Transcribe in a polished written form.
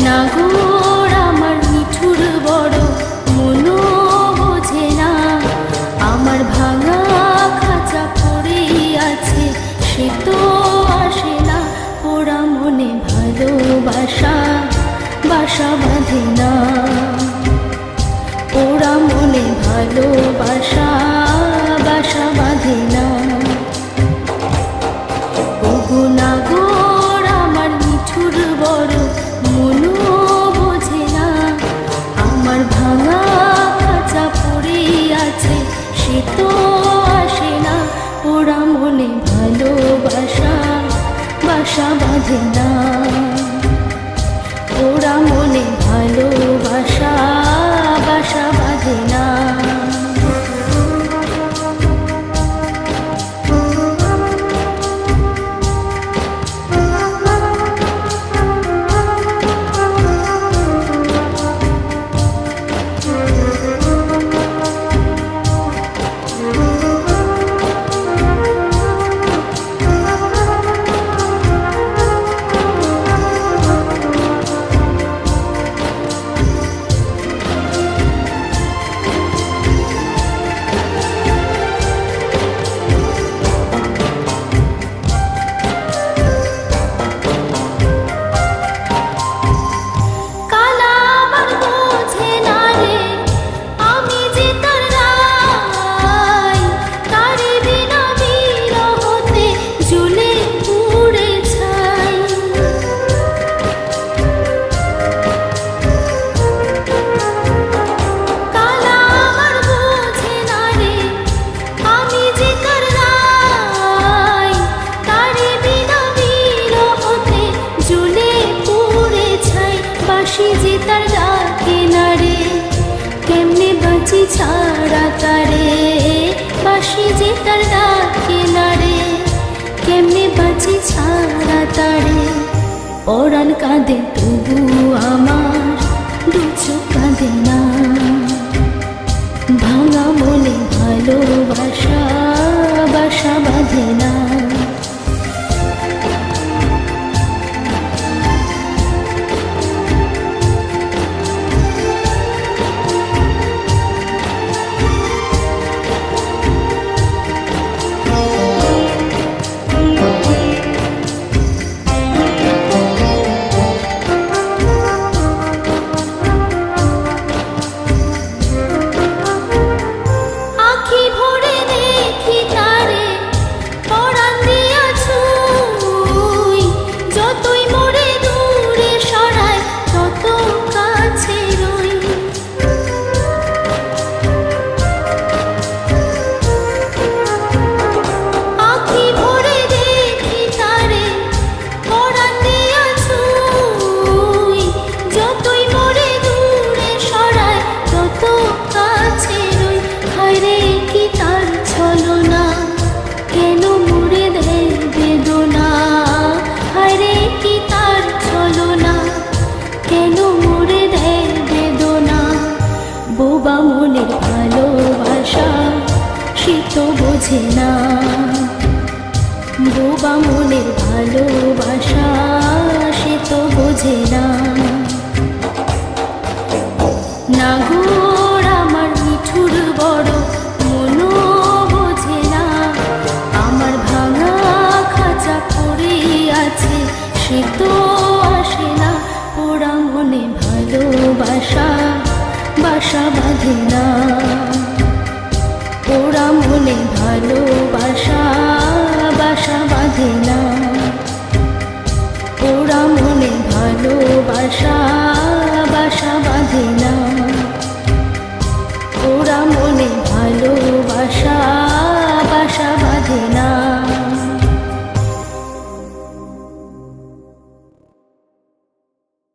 নাগর আমার নিঠুর বড় মনো বোঝে না, আমার ভাঙা খাঁচা পড়েই আছে সে তো আসে না, ওরা মনে ভালোবাসা বাসা বাঁধে না, ওরা মনে ভালোবাসা বাসা বাঁধে না। ওগো নাগর আমার নিঠুর বড় মনো বোঝে না, আমার ভাঙা খাঁচা পড়েই আছে সে তো আসে না, ওরা মনে ভালোবাসা বাসা বাঁধে না, ওরা মনে ভালোবাসা বাসা বাঁধে না। ছাড়া তারে বাসি যে তার ডাকে না রে, কেমনে বাঁচি ছাড়া তারে, পরাণ কাঁদে তবু আমার দু চোখ কাঁদে না, ভাঙা মনে ভালোবাসা বাসা বাঁধে না। বোবা মনের ভালোবাসা সে তো বোঝে না, বোবা মনের ভালোবাসা সে তো বোঝে না। নাগর আমার নিঠুর বড় মনো বোঝে না, আমার ভাঙা খাঁচা পড়েই আছে সে তো আসে না, ওরা মনে ভালোবাসা বাসা বাঁধে না, ওরা মনে ভালোবাসা বাসা বাঁধে না, ওরা মনে ভালোবাসা বাসা বাঁধে না।